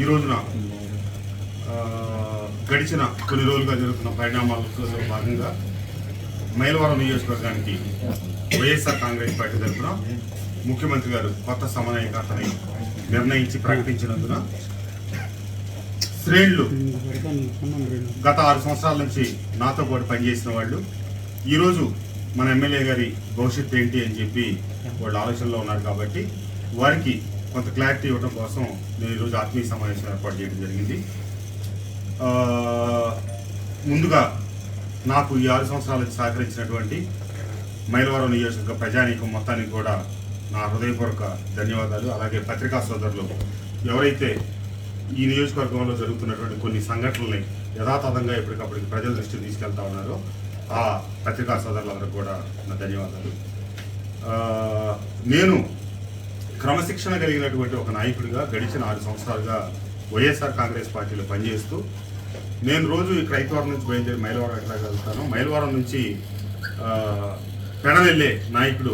రోజున గడిచిన కొన్ని రోజులుగా జరుగుతున్న పరిణామాలలో భాగంగా మైలవరం నియోజకవర్గానికి వైఎస్ఆర్ కాంగ్రెస్ పార్టీ తరఫున ముఖ్యమంత్రి గారు కొత్త సమన్వయకర్తని నిర్ణయించి ప్రకటించినందున శ్రేణులు గత 6 సంవత్సరాల నుంచి నాతో పాటు పనిచేసిన వాళ్ళు ఈరోజు మన ఎమ్మెల్యే గారి భవిష్యత్తు ఏంటి అని చెప్పి వాళ్ళు ఆలోచనలో ఉన్నారు కాబట్టి వారికి కొంత క్లారిటీ ఇవ్వడం కోసం నేను ఈరోజు ఆత్మీయ సమావేశం ఏర్పాటు చేయడం జరిగింది. ముందుగా నాకు ఈ 6 సంవత్సరాలకు సహకరించినటువంటి మైలవరం నియోజకవర్గ ప్రజానీకం మొత్తానికి కూడా నా హృదయపూర్వక ధన్యవాదాలు. అలాగే పత్రికా సోదరులు ఎవరైతే ఈ నియోజకవర్గంలో జరుగుతున్నటువంటి కొన్ని సంఘటనల్ని యథాతథంగా ఎప్పటికప్పటికి ప్రజల దృష్టికి తీసుకెళ్తా ఉన్నారో ఆ పత్రికా సోదరులందరూ కూడా నా ధన్యవాదాలు. నేను క్రమశిక్షణ కలిగినటువంటి ఒక నాయకుడిగా గడిచిన 6 సంవత్సరాలుగా వైఎస్ఆర్ కాంగ్రెస్ పార్టీలో పనిచేస్తూ నేను రోజు ఇక్కడ ఐతవరం నుంచి బయలుదేరి మైలవరం ఎట్లా వెళ్తాను, మైలవరం నుంచి పెడవెళ్ళే నాయకుడు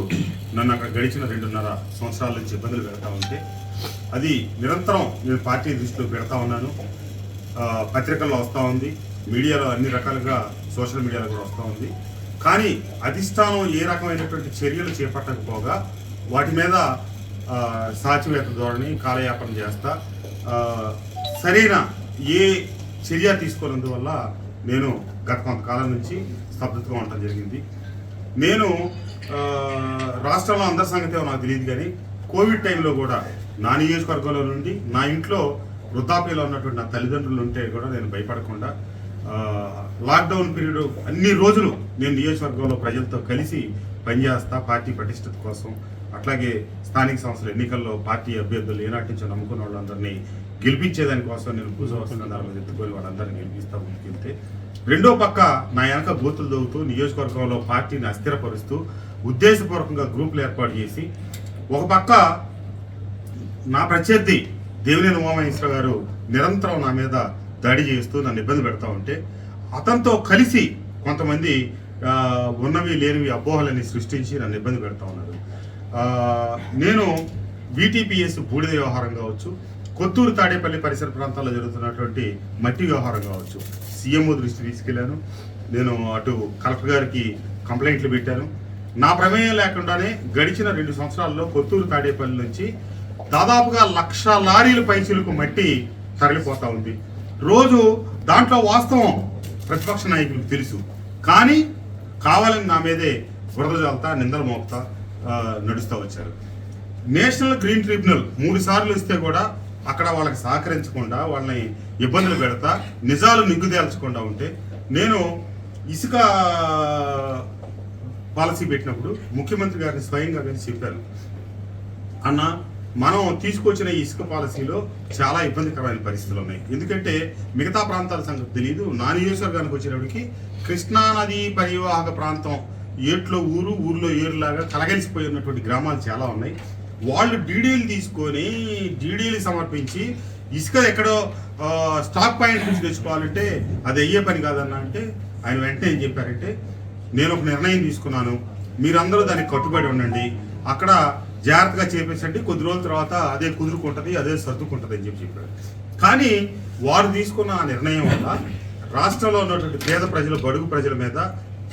నన్ను అక్కడ గడిచిన 2.5 సంవత్సరాల నుంచి ఇబ్బందులు పెడతా ఉంటే అది నిరంతరం నేను పార్టీ దృష్టిలో పెడతా ఉన్నాను. పత్రికల్లో వస్తూ ఉంది, మీడియాలో అన్ని రకాలుగా సోషల్ మీడియాలో కూడా వస్తూ ఉంది. కానీ అధిష్టానం ఏ రకమైనటువంటి చర్యలు చేపట్టకపోగా వాటి మీద సాచివేత ధోరణి కాలయాపన చేస్తా సరైన ఏ చర్య తీసుకోనందువల్ల నేను గత కొంతకాలం నుంచి స్తబ్దతగా ఉండటం జరిగింది. నేను రాష్ట్రంలో అందరి సంగతి నాకు తెలియదు, కానీ కోవిడ్ టైంలో కూడా నా నియోజకవర్గంలో నుండి నా ఇంట్లో వృద్ధాప్యలో ఉన్నటువంటి నా తల్లిదండ్రులు ఉంటే కూడా నేను భయపడకుండా లాక్డౌన్ పీరియడ్ అన్ని రోజులు నేను నియోజకవర్గంలో ప్రజలతో కలిసి పనిచేస్తా పార్టీ పటిష్టత కోసం. అట్లాగే స్థానిక సంస్థల ఎన్నికల్లో పార్టీ అభ్యర్థులు ఏనాటి నుంచో నమ్ముకున్న వాళ్ళందరినీ గెలిపించేదానికోసం నేను భూసవసరం దాని ఎత్తుకొని వాళ్ళందరినీ గెలిపిస్తా ముందుకెళ్తే, రెండో పక్క నా వెనక బూతులు దవ్వుతూ నియోజకవర్గంలో పార్టీని అస్థిరపరుస్తూ ఉద్దేశపూర్వకంగా గ్రూపులు ఏర్పాటు చేసి ఒక పక్క నా ప్రత్యర్థి దేవినేని ఉమామహేశ్వర గారు నిరంతరం నా మీద దాడి చేస్తూ నన్ను ఇబ్బంది పెడతా ఉంటే అతనితో కలిసి కొంతమంది ఉన్నవి లేనివి అపోహలని సృష్టించి నన్ను ఇబ్బంది పెడతా ఉన్నారు. నేను VTPS బూడిద వ్యవహారం కావచ్చు, కొత్తూరు తాడేపల్లి పరిసర ప్రాంతాల్లో జరుగుతున్నటువంటి మట్టి వ్యవహారం కావచ్చు CMO దృష్టి తీసుకెళ్లాను. నేను అటు కలెక్టర్ గారికి కంప్లైంట్లు పెట్టాను. నా ప్రమేయం లేకుండానే గడిచిన 2 సంవత్సరాల్లో కొత్తూరు తాడేపల్లి నుంచి దాదాపుగా 1,00,000 లారీల పైచీలకు మట్టి తరలిపోతా ఉంది రోజు. దాంట్లో వాస్తవం ప్రతిపక్ష నాయకులకు తెలుసు, కానీ కావాలని నా మీదే బురద జల్తా నిందలు మోపుతా నడుస్తూ వచ్చారు. నేషనల్ గ్రీన్ ట్రిబ్యునల్ 3 సార్లు ఇస్తే కూడా అక్కడ వాళ్ళకి సహకరించకుండా వాళ్ళని ఇబ్బందులు పెడతా నిజాలు నిగ్గుదేల్చకుండా ఉంటే నేను ఇసుక పాలసీ పెట్టినప్పుడు ముఖ్యమంత్రి గారిని స్వయంగా కలిసి చెప్పాను, అన్న మనం తీసుకొచ్చిన ఈ ఇసుక పాలసీలో చాలా ఇబ్బందికరమైన పరిస్థితులు ఉన్నాయి. ఎందుకంటే మిగతా ప్రాంతాల సంగతి తెలియదు, నా నియోజకవర్గానికి వచ్చేటప్పటికి కృష్ణానది పరివాహక ప్రాంతం ఏట్లో ఊర్లో ఏరులాగా కలగలిసిపోయి ఉన్నటువంటి గ్రామాలు చాలా ఉన్నాయి. వాళ్ళు డీడీలు తీసుకొని డీడీలు సమర్పించి ఇసుక ఎక్కడో స్టాక్ పాయింట్ నుంచి తెచ్చుకోవాలంటే అది అయ్యే పని కాదన్న అంటే ఆయన వెంటనే ఏం చెప్పారంటే, నేను ఒక నిర్ణయం తీసుకున్నాను, మీరందరూ దానికి కట్టుబడి ఉండండి, అక్కడ జాగ్రత్తగా చేపించండి, కొద్ది రోజుల తర్వాత అదే కుదురుకుంటుంది, అదే సర్దుకుంటుంది అని చెప్పారు. కానీ వారు తీసుకున్న ఆ నిర్ణయం వల్ల రాష్ట్రంలో ఉన్నటువంటి పేద ప్రజలు బడుగు ప్రజల మీద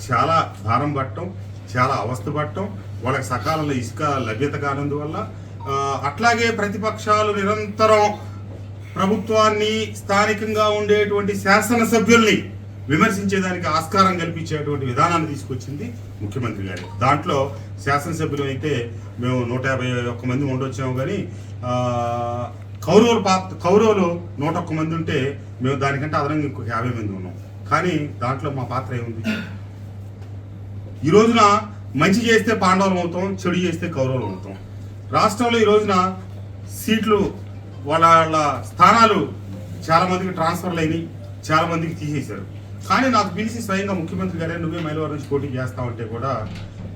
చాలా భారం పట్టడం, చాలా అవస్థ పట్టడం, వాళ్ళకి సకాలంలో ఇసుక లభ్యత కానందువల్ల అట్లాగే ప్రతిపక్షాలు నిరంతరం ప్రభుత్వాన్ని స్థానికంగా ఉండేటువంటి శాసనసభ్యుల్ని విమర్శించేదానికి ఆస్కారం కల్పించేటువంటి విధానాన్ని తీసుకొచ్చింది ముఖ్యమంత్రి గారు. దాంట్లో శాసనసభ్యులు అయితే మేము 151 మంది ఉండొచ్చాము, కానీ కౌరవులు 101 మంది ఉంటే మేము దానికంటే అదనంగా ఇంకొక 50 మంది ఉన్నాం. కానీ దాంట్లో మా పాత్ర ఏముంది? ఈ రోజున మంచి చేస్తే పాండవులు అవుతాం, చెడు చేస్తే కౌరవులు అవుతాం. రాష్ట్రంలో ఈ రోజున సీట్లు వాళ్ళ స్థానాలు చాలా మందికి ట్రాన్స్ఫర్లు అయినాయి, చాలా మందికి తీసేశారు. కానీ నాకు పిలిచి స్వయంగా ముఖ్యమంత్రి గారే నువ్వే మైలవరం నుంచి పోటీ చేస్తావంటే కూడా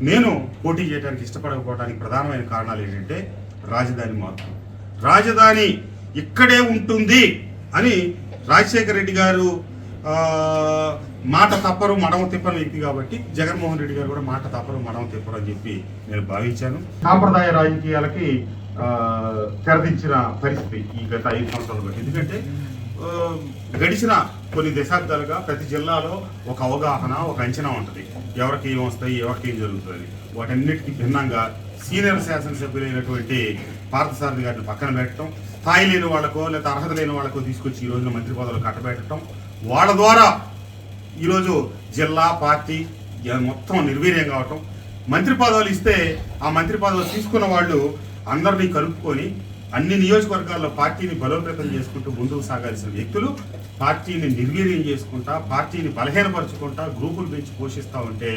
నేను పోటీ చేయడానికి ఇష్టపడకపోవడానికి ప్రధానమైన కారణాలు ఏంటంటే రాజధాని మార్పు. రాజధాని ఇక్కడే ఉంటుంది అని రాజశేఖర రెడ్డి గారు మాట తప్పరు మడమ తిప్పని వ్యక్తి కాబట్టి జగన్మోహన్ రెడ్డి గారు కూడా మాట తప్పరు మడమ తిప్పరు అని చెప్పి నేను భావించాను. సాంప్రదాయ రాజకీయాలకి తెరదించిన పరిస్థితి ఈ గత 5 సంవత్సరాలు బట్టి. ఎందుకంటే గడిచిన కొన్ని దశాబ్దాలుగా ప్రతి జిల్లాలో ఒక అవగాహన, ఒక అంచనా ఉంటుంది. ఎవరికి ఏం వస్తాయి, ఎవరికి ఏం జరుగుతుంది. వాటన్నిటికీ భిన్నంగా సీనియర్ శాసనసభ్యులైనటువంటి పార్థసారథి గారిని పక్కన పెట్టడం, స్థాయి లేని వాళ్ళకో లేదా అర్హత లేని వాళ్ళకో తీసుకొచ్చి ఈ రోజున మంత్రి పదవులు కట్టబెట్టడం, వాళ్ళ ద్వారా ఈరోజు జిల్లా పార్టీ మొత్తం నిర్వీర్యం కావటం. మంత్రి పదవులు ఇస్తే ఆ మంత్రి పదవులు తీసుకున్న వాళ్ళు అందరినీ కలుపుకొని అన్ని నియోజకవర్గాల్లో పార్టీని బలోపేతం చేసుకుంటూ ముందుకు సాగాల్సిన వ్యక్తులు పార్టీని నిర్వీర్యం చేసుకుంటా, పార్టీని బలహీనపరుచుకుంటా, గ్రూపులు పెంచి పోషిస్తూ ఉంటే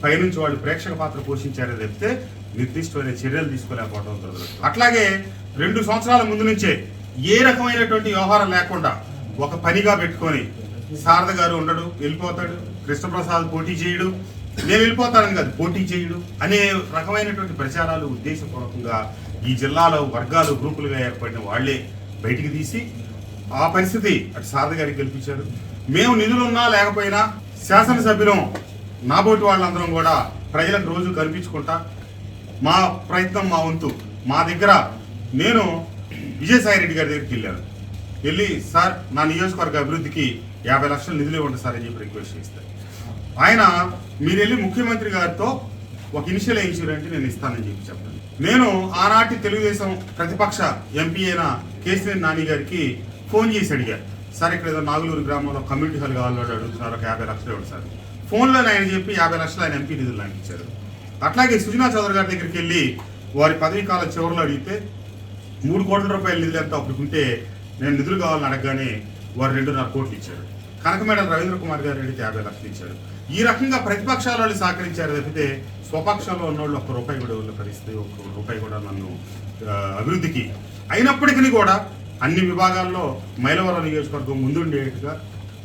పైనుంచి వాళ్ళు ప్రేక్షక పాత్ర పోషించారో చెప్తే నిర్దిష్టమైన చర్యలు తీసుకోలేకపోవడం జరుగుతుంది. అట్లాగే 2 సంవత్సరాల ముందు నుంచే ఏ రకమైనటువంటి వ్యవహారం లేకుండా ఒక పనిగా పెట్టుకొని శారద గారు ఉండడు, వెళ్ళిపోతాడు, కృష్ణప్రసాద్ పోటీ చేయడు, నేను వెళ్ళిపోతానని కాదు పోటీ చేయడు అనే రకమైనటువంటి ప్రచారాలు ఉద్దేశపూర్వకంగా ఈ జిల్లాలో వర్గాలు గ్రూపులుగా ఏర్పడిన వాళ్లే బయటికి తీసి ఆ పరిస్థితి అటు శారద గారికి గెలిపించారు. మేము నిధులున్నా లేకపోయినా శాసనసభ్యులం నాబోటి వాళ్ళందరం కూడా ప్రజలకు రోజు కనిపించుకుంటా మా ప్రయత్నం మా వంతు మా దగ్గర. నేను విజయసాయి రెడ్డి గారి దగ్గరికి వెళ్ళి సార్ నా నియోజకవర్గ అభివృద్ధికి 50 లక్షలు నిధులు ఇవ్వండి సార్ అని చెప్పి రిక్వెస్ట్ చేస్తారు. ఆయన మీరు వెళ్ళి ముఖ్యమంత్రి గారితో ఒక ఇనిషియల్ ఇన్సూరెన్స్ నేను ఇస్తానని చెప్పి చెప్పాను. నేను ఆనాటి తెలుగుదేశం ప్రతిపక్ష ఎంపీ అయిన కేసీఆర్ నాని గారికి ఫోన్ చేసి అడిగారు, సార్ ఇక్కడ ఏదో నాగులూరు గ్రామంలో కమ్యూనిటీ హాల్ కావాలని అడుగుతున్నారు, ఒక 50 లక్షలు ఇవ్వండి సార్. ఫోన్లో ఆయన చెప్పి 50 లక్షలు ఆయన ఎంపీ నిధులు నాకు ఇచ్చారు. అట్లాగే సుజనా చౌదరి గారి దగ్గరికి వెళ్ళి వారి పదవీ కాల చివరిలో అడిగితే 3 కోట్ల రూపాయల నిధులు ఎంత అప్పుడు ఉంటే నేను నిధులు కావాలని అడగగానే వారు 2.5 కోట్లు ఇచ్చారు. కనకమేడ రవీంద్ర కుమార్ గారు అడిగితే 50 లక్షలు ఇచ్చారు. ఈ రకంగా ప్రతిపక్షాల వాళ్ళు సహకరించారు తప్పితే స్వపక్షంలో ఉన్నవాళ్ళు ₹1 కూడా వాళ్ళ పరిస్థితి, ₹1 కూడా నన్ను అభివృద్ధికి అయినప్పటికీ కూడా అన్ని విభాగాల్లో మైలవరం నియోజకవర్గం ముందుండేట్టుగా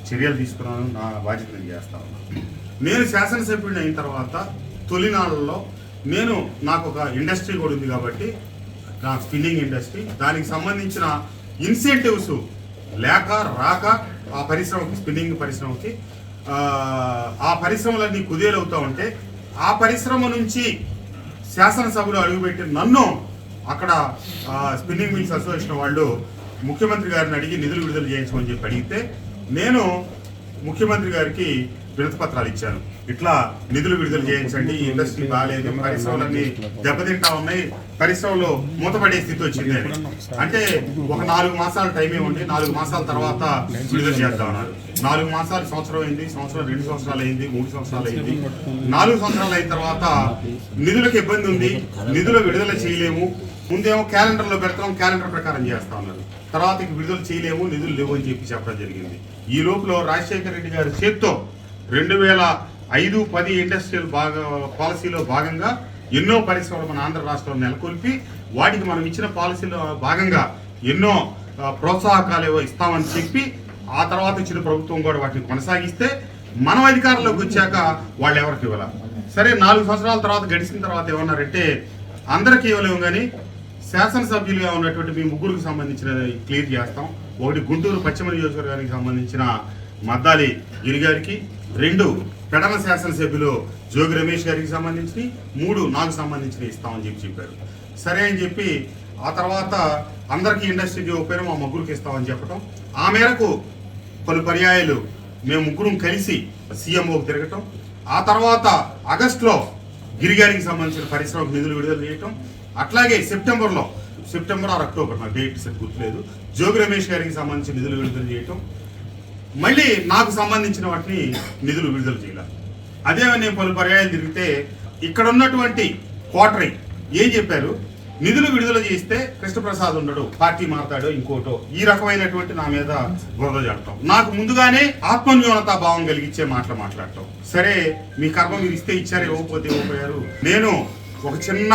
చర్యలు తీసుకున్నాను. నా బాధ్యత నేను చేస్తా ఉన్నాను. నేను శాసనసభ్యుడిని అయిన తర్వాత తొలినాళ్ళలో నాకు ఒక ఇండస్ట్రీ కూడా ఉంది కాబట్టి నా స్పిన్నింగ్ ఇండస్ట్రీ, దానికి సంబంధించిన ఇన్సెంటివ్స్ లేక రాక ఆ పరిశ్రమకి, స్పిన్నింగ్ పరిశ్రమకి ఆ పరిశ్రమలన్నీ కుదేలవుతూ ఉంటే ఆ పరిశ్రమ నుంచి శాసనసభలో అడుగుపెట్టి నన్ను అక్కడ స్పిన్నింగ్ మిల్స్ అసోసియేషన్ వాళ్ళు ముఖ్యమంత్రి గారిని అడిగి నిధులు విడుదల చేయించమని చెప్పి అడిగితే నేను ముఖ్యమంత్రి గారికి వినతిపత్రాలు ఇచ్చాను. ఇట్లా నిధులు విడుదల చేయించండి, ఇండస్ట్రీ బాగాలేదు, పరిశ్రమలన్నీ దెబ్బతింటా ఉన్నాయి, పరిశ్రమలో మూతపడే స్థితి వచ్చింది అని. అంటే ఒక 4 మాసాల టైం ఇవ్వండి, 4 మాసాల తర్వాత విడుదల చేద్దామన్నారు. 4 మాసాలు, సంవత్సరం అయింది, సంవత్సరం 2 సంవత్సరాలు అయింది, 3 సంవత్సరాలు అయింది. 4 సంవత్సరాలు అయిన తర్వాత నిధులకు ఇబ్బంది ఉంది, నిధులు విడుదల చేయలేము, ముందేమో క్యాలెండర్లో పెడతాం, క్యాలెండర్ ప్రకారం చేస్తా ఉన్నారు, తర్వాత విడుదల చేయలేము, నిధులు లేవు అని చెప్పి చెప్పడం జరిగింది. ఈ లోపల రాజశేఖర రెడ్డి గారి చేత్తో 2005-10 ఇండస్ట్రియల్ పాలసీలో భాగంగా ఎన్నో పరిశ్రమలు మన ఆంధ్ర రాష్ట్రంలో నెలకొల్పి వాటికి మనం ఇచ్చిన పాలసీలో భాగంగా ఎన్నో ప్రోత్సాహకాలు ఏవో ఇస్తామని చెప్పి ఆ తర్వాత ఇచ్చిన ప్రభుత్వం కూడా వాటిని కొనసాగిస్తే మనం అధికారంలోకి వచ్చాక వాళ్ళు ఎవరికి ఇవ్వాల. సరే 4 సంవత్సరాల తర్వాత గడిచిన తర్వాత ఏమన్నారంటే అందరికీ ఇవ్వలేము కానీ శాసనసభ్యులుగా ఉన్నటువంటి మీ 3కి సంబంధించిన క్లియర్ చేస్తాం. 1 గుంటూరు పశ్చిమ నియోజకవర్గానికి సంబంధించిన మద్దాలి గిరి గారికి, 2 పెడన శాసనసభ్యులు జోగి రమేష్ గారికి సంబంధించి, 3 నాకు సంబంధించిన ఇస్తామని చెప్పారు. సరే అని చెప్పి ఆ తర్వాత అందరికీ ఇండస్ట్రీకి ఇవ్వకపోయినా మా 3కి ఇస్తామని చెప్పడం, ఆ మేరకు పలు పర్యాయాలు మేము 3 కలిసి సీఎంఓకి తిరగటం, ఆ తర్వాత ఆగస్టులో గిరిగారికి సంబంధించిన పరిశ్రమకు నిధులు విడుదల చేయటం, అట్లాగే సెప్టెంబర్ ఆర్ అక్టోబర్, నాకు డేట్ సెట్ గుర్తులేదు, జోగి రమేష్ గారికి సంబంధించిన నిధులు విడుదల చేయటం, మళ్ళీ నాకు సంబంధించిన వాటిని నిధులు విడుదల చేయాలి. అదే నేను పలు పర్యాయాలు తిరిగితే ఇక్కడ ఉన్నటువంటి కోటరీ ఏం చెప్పారు, నిధులు విడుదల చేస్తే కృష్ణప్రసాద్ ఉండడు, పార్టీ మారతాడో ఇంకోటో, ఈ రకమైనటువంటి నా మీద బురద జడటం, నాకు ముందుగానే ఆత్మన్యూనతా భావం కలిగించే మాటలు మాట్లాడటం. సరే మీ కర్మ మీరు ఇస్తే ఇచ్చారు, ఇవ్వకపోతే ఇవ్వకపోయారు. నేను ఒక చిన్న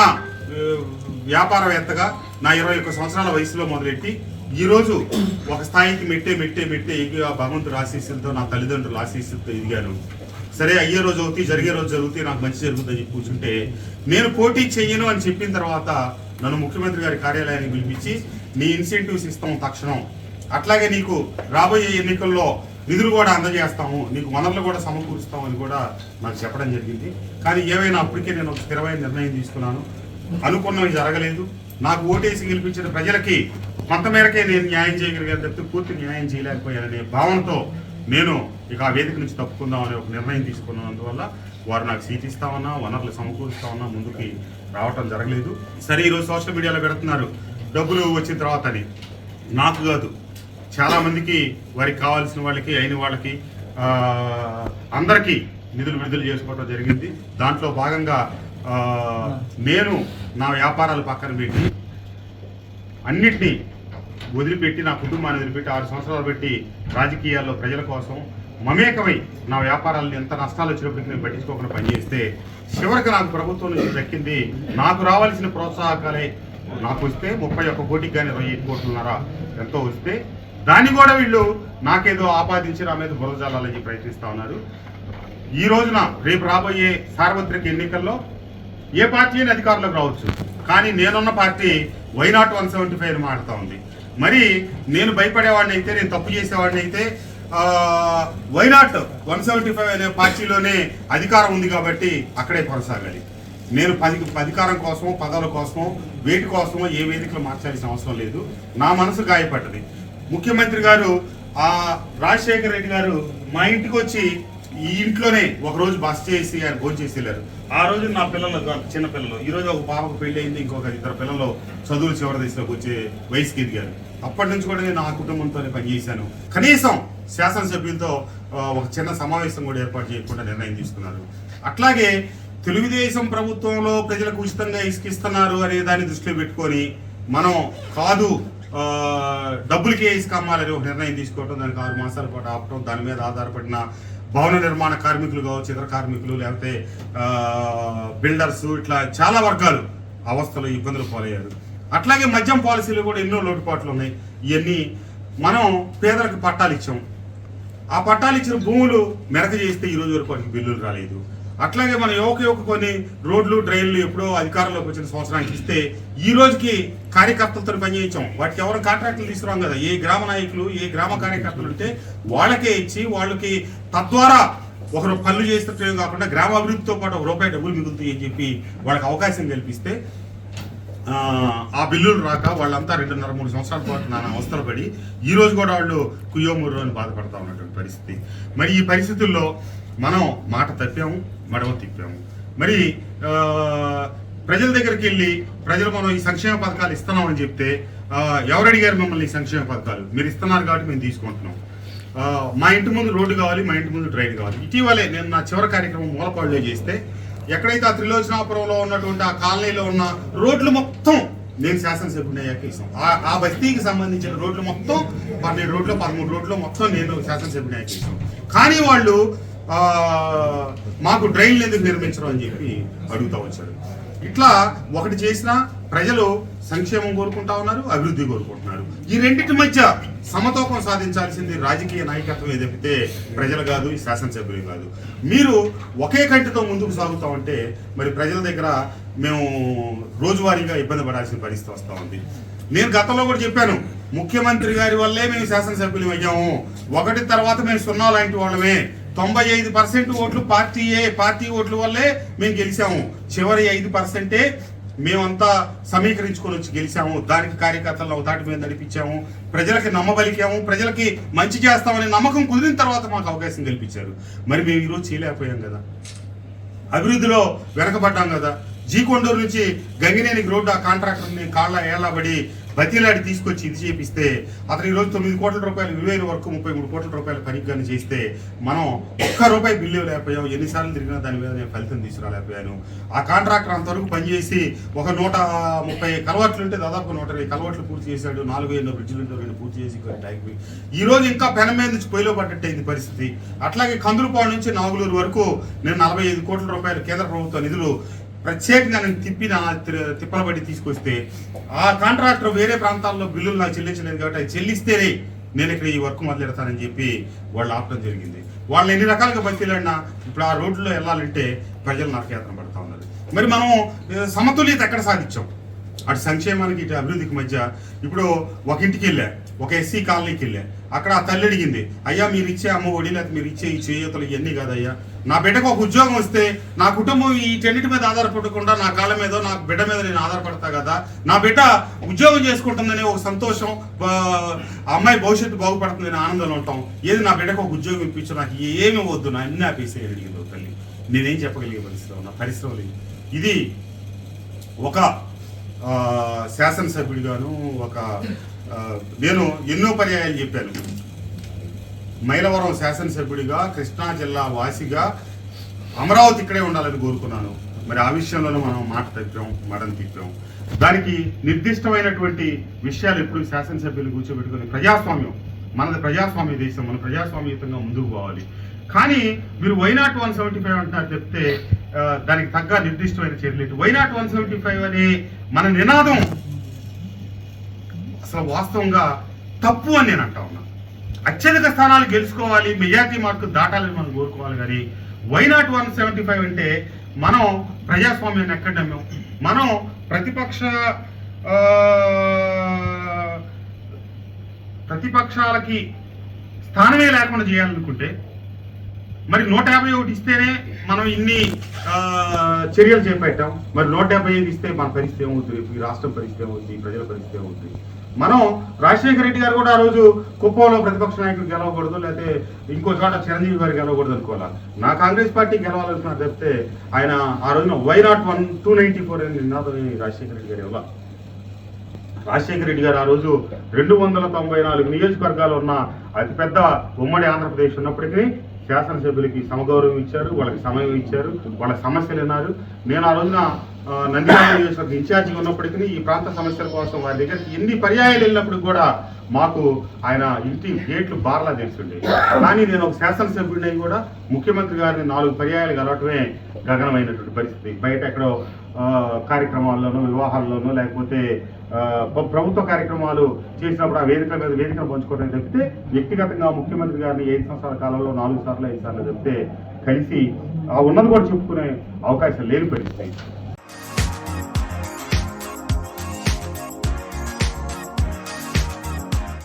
వ్యాపారవేత్తగా నా 21 సంవత్సరాల వయసులో మొదలెట్టి ఈరోజు ఒక స్థాయికి మెట్టే ఎగిగా భగవంతుడు ఆశీస్సులతో, నా తల్లిదండ్రుల ఆశీస్సులతో ఎదిగాను. సరే అయ్యే రోజు అవుతాయి, జరిగే రోజు జరుగుతాయి, నాకు మంచి జరుగుతుందని చెప్పి కూర్చుంటే నేను పోటీ చెయ్యను అని చెప్పిన తర్వాత నన్ను ముఖ్యమంత్రి గారి కార్యాలయానికి పిలిపించి నీ ఇన్సెంటివ్స్ ఇస్తాం తక్షణం, అట్లాగే నీకు రాబోయే ఎన్నికల్లో నిధులు కూడా అందజేస్తాము, నీకు వనరులు కూడా సమకూరుస్తామని కూడా నాకు చెప్పడం జరిగింది. కానీ ఏవైనా అప్పటికే నేను ఒక స్థిరమైన నిర్ణయం తీసుకున్నాను. అనుకున్నవి జరగలేదు, నాకు ఓటేసి గెలిపించిన ప్రజలకి కొంతమేరకే నేను న్యాయం చేయగలిగాను తప్పితే పూర్తి న్యాయం చేయలేకపోయాననే భావనతో నేను ఇక ఆ వేదిక నుంచి తప్పుకుందామనే ఒక నిర్ణయం తీసుకున్నందువల్ల వారు నాకు సీట్ ఇస్తామన్నా వనరులు సమకూరుస్తామన్నా ముందుకి రావటం జరగలేదు. సరే ఈరోజు సోషల్ మీడియాలో పెడుతున్నారు డబ్బులు వచ్చిన తర్వాత అని. నాకు కాదు, చాలామందికి వారికి కావాల్సిన వాళ్ళకి అయిన వాళ్ళకి అందరికీ నిధులు విడుదల చేసుకోవడం జరిగింది. దాంట్లో భాగంగా నేను నా వ్యాపారాలు పక్కన పెట్టి అన్నిటినీ వదిలిపెట్టి నా కుటుంబాన్ని వదిలిపెట్టి 6 సంవత్సరాలు పెట్టి రాజకీయాల్లో ప్రజల కోసం మమేకమై నా వ్యాపారాలను ఎంత నష్టాలు వచ్చినప్పటికీ నేను పట్టించుకోకుండా పనిచేస్తే చివరికి నాకు ప్రభుత్వం నుంచి దక్కింది నాకు రావాల్సిన ప్రోత్సాహకాలే. నాకు వస్తే 31 కోటికి కానీ 25 కోట్లున్నర ఎంతో వస్తే దాన్ని కూడా వీళ్ళు నాకేదో ఆపాదించి నా మీద బురద జల్లాలని ప్రయత్నిస్తూ ఉన్నారు. ఈ రోజున రేపు రాబోయే సార్వత్రిక ఎన్నికల్లో ఏ పార్టీ అయినా అధికారంలోకి రావచ్చు, కానీ నేనున్న పార్టీ వైనాట్ 175 అని మాట్లాడుతూ ఉంది. మరి నేను భయపడేవాడిని అయితే, నేను తప్పు చేసేవాడిని అయితే వైనాట్ 175 అనే పార్టీలోనే అధికారం ఉంది కాబట్టి అక్కడే కొనసాగాలి. నేను అధికారం కోసమో పదవుల కోసమో వేటి కోసమో ఏ వేదికలు మార్చాల్సిన అవసరం లేదు. నా మనసు గాయపడ్డది. ముఖ్యమంత్రి గారు రాజశేఖర రెడ్డి గారు మా ఇంటికి వచ్చి ఈ ఇంట్లోనే ఒకరోజు బస్ చేసి ఆయన భోజనం చేసి వెళ్ళారు. ఆ రోజు నా పిల్లలు చిన్న పిల్లలు, ఈరోజు ఒక పాపకు పెళ్లి అయింది, ఇంకొక 2 పిల్లలు చదువులు చివరి దశలోకి వచ్చే వయసుకి ఎదిగారు. అప్పటి నుంచి కూడా నేను ఆ కుటుంబంతోనే పనిచేశాను. కనీసం శాసనసభ్యులతో ఒక చిన్న సమావేశం కూడా ఏర్పాటు చేయకుండా నిర్ణయం తీసుకున్నారు. అట్లాగే తెలుగుదేశం ప్రభుత్వంలో ప్రజలకు ఉచితంగా ఇసుకిస్తున్నారు అనే దాన్ని దృష్టిలో పెట్టుకొని మనం కాదు డబ్బులకే ఇసుక అమ్మాలని ఒక నిర్ణయం తీసుకోవటం, దానికి 6 మాసాల పాటు ఆపటం, దాని మీద ఆధారపడిన భవన నిర్మాణ కార్మికులు కావచ్చు, ఇతర కార్మికులు, లేకపోతే బిల్డర్స్, ఇట్లా చాలా వర్గాలు అవస్థలు ఇబ్బందులు పాలయ్యారు. అట్లాగే మద్యం పాలసీలు కూడా ఎన్నో లోటుపాట్లు ఉన్నాయి. ఇవన్నీ మనం పేదలకు పట్టాలు ఇచ్చాం. ఆ పట్టాలు ఇచ్చిన భూములు మెరక చేస్తే ఈ రోజు వరకు వాటికి బిల్లులు రాలేదు. అట్లాగే మన యువక కొన్ని రోడ్లు డ్రైన్లు ఎప్పుడో అధికారంలోకి వచ్చిన సంవత్సరానికి ఇస్తే ఈ రోజుకి కార్యకర్తలతో పనిచేయించాం. వాటికి ఎవరు కాంట్రాక్టులు తీసుకురాం కదా. ఏ గ్రామ నాయకులు ఏ గ్రామ కార్యకర్తలు ఉంటే వాళ్ళకే ఇచ్చి వాళ్ళకి తద్వారా ఒకరు పనులు చేసేటం కాకుండా గ్రామ అభివృద్ధితో పాటు ₹1 డబ్బులు మిగులుతాయి అని చెప్పి వాళ్ళకి అవకాశం కల్పిస్తే ఆ బిల్లులు రాక వాళ్ళంతా 2.5-3 సంవత్సరాల పాటు నాన్న అవస్థలు పడి ఈ రోజు కూడా వాళ్ళు కుయ్యోముర్రు అని బాధపడతా ఉన్నటువంటి పరిస్థితి. మరి ఈ పరిస్థితుల్లో మనం మాట తప్పాము, మడవ తిప్పాము. మరి ప్రజల దగ్గరికి వెళ్ళి ప్రజలు మనం ఈ సంక్షేమ పథకాలు ఇస్తున్నామని చెప్తే ఎవరు అడిగారు మిమ్మల్ని ఈ సంక్షేమ పథకాలు? మీరు ఇస్తున్నారు కాబట్టి మేము తీసుకుంటున్నాం. మా ఇంటి ముందు రోడ్డు కావాలి, మా ఇంటి ముందు డ్రైన్ కావాలి. ఇటీవలే నేను నా చివరి కార్యక్రమం మూలపాడులో చేస్తే ఎక్కడైతే ఆ త్రిలోచనాపురంలో ఉన్నటువంటి ఆ కాలనీలో ఉన్న రోడ్లు మొత్తం నేను శాసనసభ్యుని అయ్యాక ఇస్తాం. ఆ బస్తీకి సంబంధించిన రోడ్లు మొత్తం 12 రోడ్లు 13 రోడ్లు మొత్తం నేను శాసనసభ్యుని అయ్యాక ఇస్తాం. కానీ వాళ్ళు మాకు డ్రైన్లు ఎందుకు నిర్మించడం అని చెప్పి అడుగుతూ వచ్చారు. ఇట్లా ఒకటి చేసినా ప్రజలు సంక్షేమం కోరుకుంటా ఉన్నారు, అభివృద్ధి కోరుకుంటున్నారు. ఈ రెండింటి మధ్య సమతూకం సాధించాల్సింది రాజకీయ నాయకత్వం తప్పితే ప్రజలు కాదు, ఈ శాసనసభ్యులు కాదు. మీరు ఒకే కంటితో ముందుకు సాగుతామంటే మరి ప్రజల దగ్గర మేము రోజువారీగా ఇబ్బంది పడాల్సిన పరిస్థితి వస్తూ ఉంది. నేను గతంలో కూడా చెప్పాను, ముఖ్యమంత్రి గారి వల్లే మేము శాసనసభ్యులు అయ్యాము. ఒకటి తర్వాత మేము 0 లాంటి వాళ్ళమే. 95% ఓట్లు పార్టీ ఓట్ల వల్లే మేము గెలిచాము. చివరి 5% మేమంతా సమీకరించుకొని వచ్చి గెలిచాము. దానికి కార్యకర్తలను అవతాటి మీద నడిపించాము, ప్రజలకి నమ్మబలికాము, ప్రజలకి మంచి చేస్తామనే నమ్మకం కుదిరిన తర్వాత మాకు అవకాశం కల్పించారు. మరి మేము ఈరోజు చేయలేకపోయాం కదా, అభివృద్ధిలో వెనకబడ్డాం కదా. జీకొండూరు నుంచి గంగినేనికి రోడ్డు ఆ కాంట్రాక్టర్ని కాళ్ళ ఏళ్ళబడి బతిలాడి తీసుకొచ్చి ఇది చేపిస్తే అతను ఈరోజు 9 కోట్ల రూపాయలు విలువైన వరకు 33 కోట్ల రూపాయల పనిగాని చేస్తే మనం ₹1 బిల్లు లేకపోయాం. ఎన్నిసార్లు తిరిగినా దాని మీద నేను ఫలితం తీసుకురాలేకపోయాను. ఆ కాంట్రాక్టర్ అంతవరకు పనిచేసి ఒక 130 కలవట్లు ఉంటే దాదాపు 120 కలవట్లు పూర్తి చేశాడు. 4 బ్రిడ్జిలు ఉంటే 2 పూర్తి చేసి టైంకి ఈ రోజు ఇంకా పెనం మీద నుంచి పొయ్యిలో పడ్డట్టయింది పరిస్థితి. అట్లాగే కందులపాడు నుంచి నాగులూరు వరకు నేను 45 కోట్ల రూపాయలు కేంద్ర ప్రభుత్వ నిధులు ప్రత్యేకంగా నేను తిప్పలబడి తీసుకొస్తే ఆ కాంట్రాక్టర్ వేరే ప్రాంతాల్లో బిల్లులు నాకు చెల్లించలేదు కాబట్టి అది చెల్లిస్తేనే నేను ఇక్కడ ఈ వర్క్ మొదలెడతానని చెప్పి వాళ్ళు ఆపడం జరిగింది. వాళ్ళు ఎన్ని రకాలుగా బతిలాడినా ఇప్పుడు ఆ రోడ్లో వెళ్ళాలంటే ప్రజలు నరకయాత్ర పడతా ఉన్నారు. మరి మనం సమతుల్యత ఎక్కడ సాధించాం? అటు సంక్షేమానికి ఇటు అభివృద్ధికి మధ్య ఇప్పుడు ఒక ఇంటికి వెళ్ళా, ఒక ఎస్సీ కాలనీకి వెళ్ళా, అక్కడ ఆ తల్లి అడిగింది, అయ్యా మీరు ఇచ్చే అమ్మ ఒడి లేకపోతే మీరు ఇచ్చే ఈ చేయూతలు ఇవన్నీ కాదయ్యా, నా బిడ్డకు ఒక ఉద్యోగం వస్తే నా కుటుంబం ఈ రెండింటి మీద ఆధారపడకుండా నా కాళ్ళ మీద నా బిడ్డ మీద నేను ఆధారపడతా కదా, నా బిడ్డ ఉద్యోగం చేసుకుంటుందని ఒక సంతోషం, ఆ అమ్మాయి భవిష్యత్తు బాగుపడుతుందని ఆనందంలో ఉంటాం, ఏది నా బిడ్డకు ఒక ఉద్యోగం ఇప్పించు, నాకు ఏమి వద్దు, నా అన్ని ఆపేసే అడిగింది తల్లి. నేనేం చెప్పగలిగే పరిస్థితి నా పరిశ్రమలు. ఇది ఒక శాసనసభ్యుడిగాను నేను ఎన్నో పర్యాయాలు చెప్పాను. మైలవరం శాసనసభ్యుడిగా, కృష్ణా జిల్లా వాసిగా అమరావతి ఇక్కడే ఉండాలని కోరుకున్నాను. మరి ఆ విషయంలోనూ మనం మడని తిప్పాం. దానికి నిర్దిష్టమైనటువంటి విషయాలు ఎప్పుడు శాసనసభ్యులు కూర్చోబెట్టుకుని ప్రజాస్వామ్యం, మనది ప్రజాస్వామ్య దేశం, మనం ప్రజాస్వామ్యయుతంగా ముందుకు పోవాలి. కానీ మీరు వైనాట్ 175 అంటున్నారు చెప్తే దానికి తగ్గ నిర్దిష్టమైన చర్యలు. వైనాట్ 175 అనే మన నినాదం అసలు వాస్తవంగా తప్పు అని నేను అంటా ఉన్నా. అత్యధిక స్థానాలు గెలుచుకోవాలి, మెజార్టీ మార్కు దాటాలని మనం కోరుకోవాలి. కానీ వైనాట్ 175 అంటే మనం ప్రజాస్వామ్యాన్ని ఎక్కడ నమ్మాం? మనం ప్రతిపక్షాలకి స్థానమే లేకుండా చేయాలనుకుంటే మరి 151 ఇస్తేనే మనం ఇన్ని చర్యలు చేపట్టాం. మరి 175 ఇస్తే మన పరిస్థితి ఏమవుతుంది? ఈ రాష్ట్రం పరిస్థితి ఏమవుతుంది? ప్రజల పరిస్థితి ఏమవుతుంది? మనం రాజశేఖర రెడ్డి గారు కూడా ఆ రోజు కుప్పంలో ప్రతిపక్ష నాయకుడు గెలవకూడదు, లేకపోతే ఇంకో చోట చిరంజీవి గారు గెలవకూడదు అనుకోవాలా. నా కాంగ్రెస్ పార్టీ గెలవాలనుకున్నా చెప్తే ఆయన ఆ రోజున వైనాట్ 294 అని నినాదం రాజశేఖర రెడ్డి గారు ఇవ్వాలి. రాజశేఖర రెడ్డి గారు ఆ రోజు 294 నియోజకవర్గాలు ఉన్న అతిపెద్ద ఉమ్మడి ఆంధ్రప్రదేశ్ ఉన్నప్పటికీ శాసనసభ్యులకి సమగౌరవం ఇచ్చారు, వాళ్ళకి సమయం ఇచ్చారు, వాళ్ళ సమస్యలు విన్నారు. నేను ఆ రోజున నంద్యాల నియోజకవర్గం ఇన్ఛార్జిగా ఉన్నప్పటికీ ఈ ప్రాంత సమస్యల కోసం వారి దగ్గరికి ఎన్ని పర్యాయాలు వెళ్ళినప్పుడు కూడా మాకు ఆయన ఇంటి గేట్లు బార్లా తెలుసుండే. కానీ నేను ఒక శాసనసభ్యుడిని కూడా ముఖ్యమంత్రి గారిని 4 పర్యాయాలు కలవటమే గగనమైనటువంటి పరిస్థితి. బయట ఎక్కడో కార్యక్రమాల్లోనూ, వివాహాల్లోనూ, లేకపోతే ప్రభుత్వ కార్యక్రమాలు చేసినప్పుడు ఆ వేదికను పంచుకోవడం తప్పితే వ్యక్తిగతంగా ముఖ్యమంత్రి గారిని 5 సంవత్సరాల కాలంలో 4 సార్లు 5 సార్లు చెప్తే కలిసి ఉన్నది కూడా చెప్పుకునే అవకాశం లేని పరిస్థితి.